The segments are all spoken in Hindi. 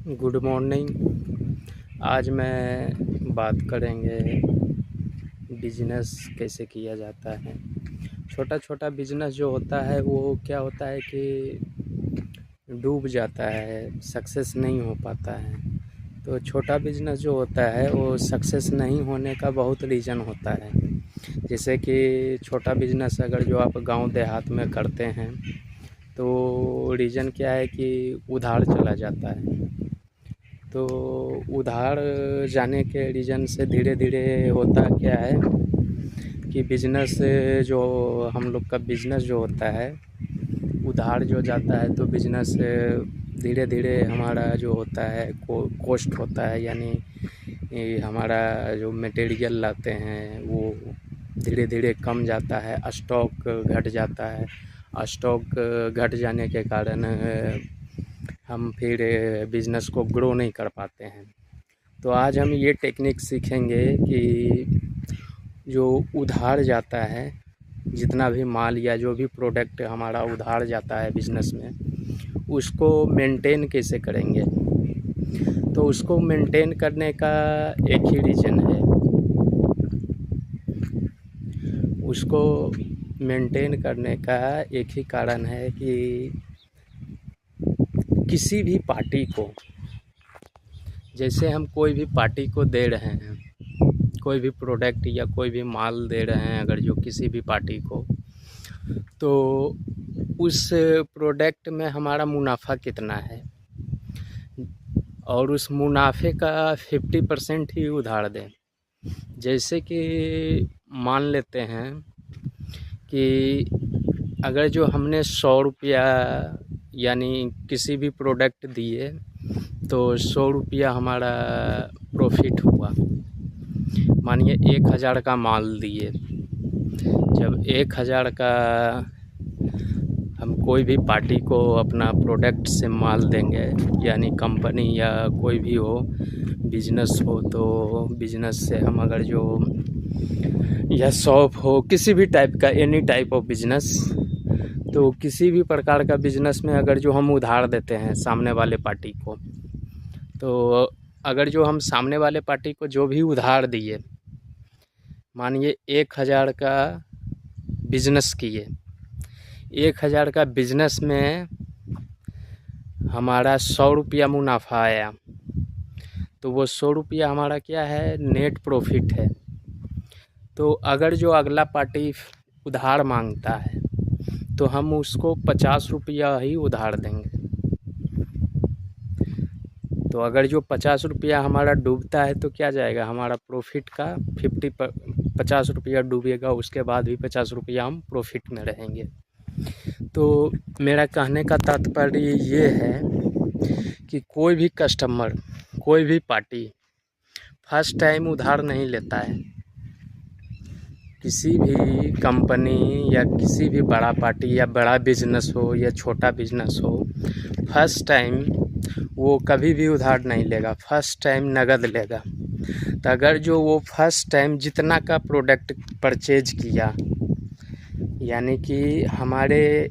Good morning. आज मैं बात करेंगे बिजनेस कैसे किया जाता है। छोटा छोटा बिजनेस जो होता है वो क्या होता है कि डूब जाता है, सक्सेस नहीं हो पाता है। तो छोटा बिजनेस जो होता है वो सक्सेस नहीं होने का बहुत रीज़न होता है। जैसे कि छोटा बिजनेस अगर जो आप गांव देहात में करते हैं तो रीज़न क्या है कि उधार चला जाता है। तो उधार जाने के रीज़न से धीरे धीरे होता क्या है कि बिजनेस जो हम लोग का बिजनेस जो होता है उधार जो जाता है तो बिजनेस धीरे धीरे हमारा जो होता है कॉस्ट होता है, यानी ये हमारा जो मटेरियल लाते हैं वो धीरे धीरे कम जाता है, स्टॉक घट जाता है। स्टॉक घट जाने के कारण हम फिर बिज़नेस को ग्रो नहीं कर पाते हैं। तो आज हम ये टेक्निक सीखेंगे कि जो उधार जाता है, जितना भी माल या जो भी प्रोडक्ट हमारा उधार जाता है बिज़नेस में, उसको मेंटेन कैसे करेंगे। तो उसको मेंटेन करने का एक ही रीज़न है। उसको मेंटेन करने का एक ही कारण है कि किसी भी पार्टी को, जैसे हम कोई भी पार्टी को दे रहे हैं कोई भी प्रोडक्ट या कोई भी माल दे रहे हैं अगर जो किसी भी पार्टी को, तो उस प्रोडक्ट में हमारा मुनाफा कितना है और उस मुनाफे का 50% ही उधार दें। जैसे कि मान लेते हैं कि अगर जो हमने 100 रुपया यानी किसी भी प्रोडक्ट दिए तो 100 रुपया हमारा प्रॉफिट हुआ। मानिए 1000 का माल दिए। जब 1000 का हम कोई भी पार्टी को अपना प्रोडक्ट से माल देंगे, यानी कंपनी या कोई भी हो, बिजनेस हो, तो बिजनेस से हम अगर जो या शॉप हो, किसी भी टाइप का, एनी टाइप ऑफ बिजनेस, तो किसी भी प्रकार का बिजनेस में अगर जो हम उधार देते हैं सामने वाले पार्टी को, तो अगर जो हम सामने वाले पार्टी को जो भी उधार दिए, मानिए 1000 का बिजनेस किए, 1000 का बिजनेस में हमारा 100 रुपया मुनाफा आया, तो वो 100 रुपया हमारा क्या है, नेट प्रॉफिट है। तो अगर जो अगला पार्टी उधार मांगता है तो हम उसको 50 रुपया ही उधार देंगे। तो अगर जो 50 रुपया हमारा डूबता है तो क्या जाएगा, हमारा प्रॉफिट का 50 रुपया डूबेगा, उसके बाद भी 50 रुपया हम प्रॉफिट में रहेंगे। तो मेरा कहने का तात्पर्य ये है कि कोई भी कस्टमर, कोई भी पार्टी फर्स्ट टाइम उधार नहीं लेता है। किसी भी कंपनी या किसी भी बड़ा पार्टी या बड़ा बिजनेस हो या छोटा बिजनेस हो, फर्स्ट टाइम वो कभी भी उधार नहीं लेगा, फर्स्ट टाइम नगद लेगा। तो अगर जो वो फर्स्ट टाइम जितना का प्रोडक्ट परचेज किया, यानी कि हमारे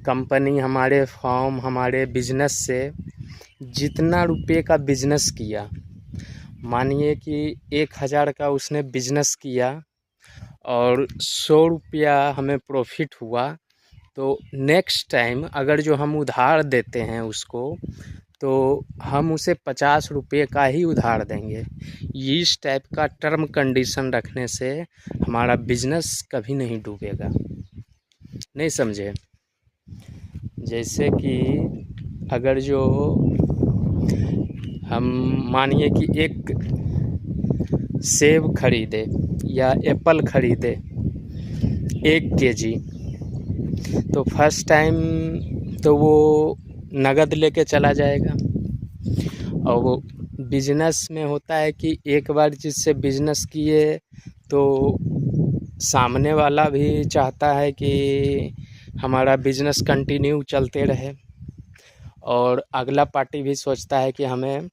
कंपनी, हमारे फॉर्म, हमारे बिजनेस से जितना रुपये का बिजनेस किया, मानिए कि 1000 का उसने बिजनेस किया और 100 रुपया हमें प्रॉफिट हुआ, तो नेक्स्ट टाइम अगर जो हम उधार देते हैं उसको, तो हम उसे 50 रुपये का ही उधार देंगे। इस टाइप का टर्म कंडीशन रखने से हमारा बिजनेस कभी नहीं डूबेगा। नहीं समझे। जैसे कि अगर जो हम मानिए कि एक सेब खरीदे या एप्पल खरीदे 1 केजी, तो फर्स्ट टाइम तो वो नगद लेके चला जाएगा। और वो बिजनेस में होता है कि एक बार जिससे बिजनेस किए तो सामने वाला भी चाहता है कि हमारा बिजनेस कंटिन्यू चलते रहे, और अगला पार्टी भी सोचता है कि हमें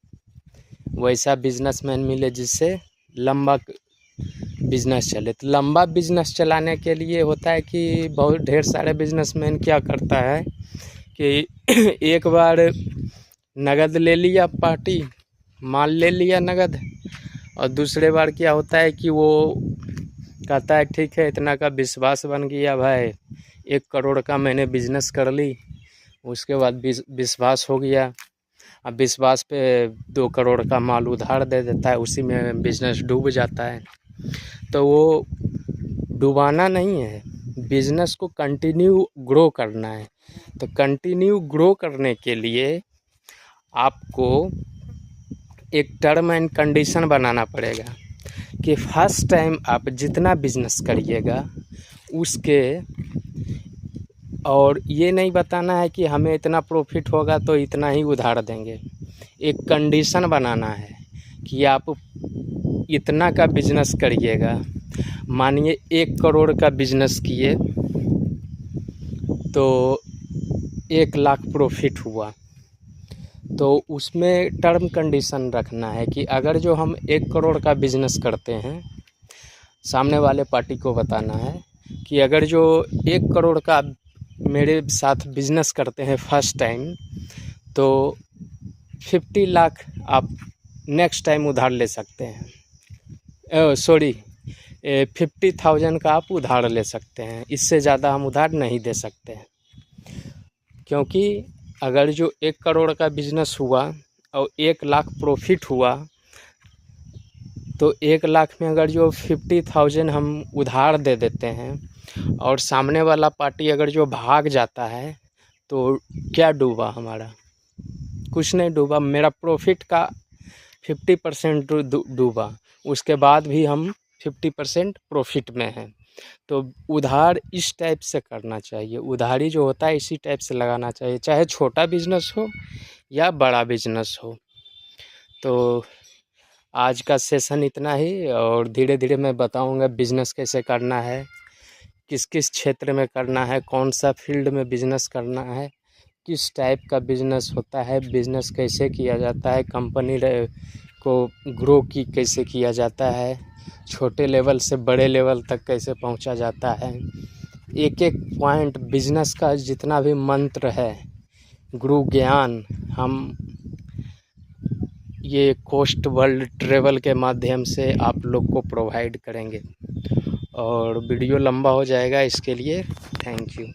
वैसा बिजनेसमैन मिले जिससे लंबा बिजनेस चले। तो लंबा बिजनेस चलाने के लिए होता है कि बहुत ढेर सारे बिजनेसमैन क्या करता है कि एक बार नगद ले लिया पार्टी, माल ले लिया नगद, और दूसरे बार क्या होता है कि वो कहता है ठीक है इतना का विश्वास बन गया भाई, 1 करोड़ का मैंने बिजनेस कर ली, उसके बाद विश्वास हो गया, अब विश्वास पे 2 करोड़ का माल उधार दे देता है, उसी में बिजनेस डूब जाता है। तो वो डुबाना नहीं है, बिजनेस को कंटिन्यू ग्रो करना है। तो कंटिन्यू ग्रो करने के लिए आपको एक टर्म एंड कंडीशन बनाना पड़ेगा कि फर्स्ट टाइम आप जितना बिजनेस करिएगा उसके, और ये नहीं बताना है कि हमें इतना प्रॉफिट होगा तो इतना ही उधार देंगे। एक कंडीशन बनाना है कि आप इतना का बिजनेस करिएगा। मानिए 1 करोड़ का बिजनेस किए तो 1 लाख प्रॉफिट हुआ, तो उसमें टर्म कंडीशन रखना है कि अगर जो हम 1 करोड़ का बिजनेस करते हैं, सामने वाले पार्टी को बताना है कि अगर जो 1 करोड़ का मेरे साथ बिजनेस करते हैं फर्स्ट टाइम, तो 50 लाख आप नेक्स्ट टाइम उधार ले सकते हैं। सॉरी 50,000 का आप उधार ले सकते हैं, इससे ज़्यादा हम उधार नहीं दे सकते हैं। क्योंकि अगर जो 1 करोड़ का बिजनेस हुआ और 1 लाख प्रॉफिट हुआ, तो 1 लाख में अगर जो 50,000 हम उधार दे देते हैं और सामने वाला पार्टी अगर जो भाग जाता है, तो क्या डूबा हमारा? कुछ नहीं डूबा, मेरा प्रॉफिट का 50% डूबा, उसके बाद भी हम 50% प्रॉफिट में हैं। तो उधार इस टाइप से करना चाहिए, उधारी जो होता है इसी टाइप से लगाना चाहिए, चाहे छोटा बिजनेस हो या बड़ा बिजनेस हो। तो आज का सेशन इतना ही, और धीरे धीरे मैं बताऊंगा बिजनेस कैसे करना है, किस किस क्षेत्र में करना है, कौन सा फील्ड में बिजनेस करना है, किस टाइप का बिजनेस होता है, बिजनेस कैसे किया जाता है, कंपनी को ग्रो कैसे किया जाता है, छोटे लेवल से बड़े लेवल तक कैसे पहुंचा जाता है। एक एक पॉइंट बिजनेस का जितना भी मंत्र है, गुरु ज्ञान, हम ये कोस्ट वर्ल्ड ट्रेवल के माध्यम से आप लोग को प्रोवाइड करेंगे। और वीडियो लंबा हो जाएगा, इसके लिए थैंक यू।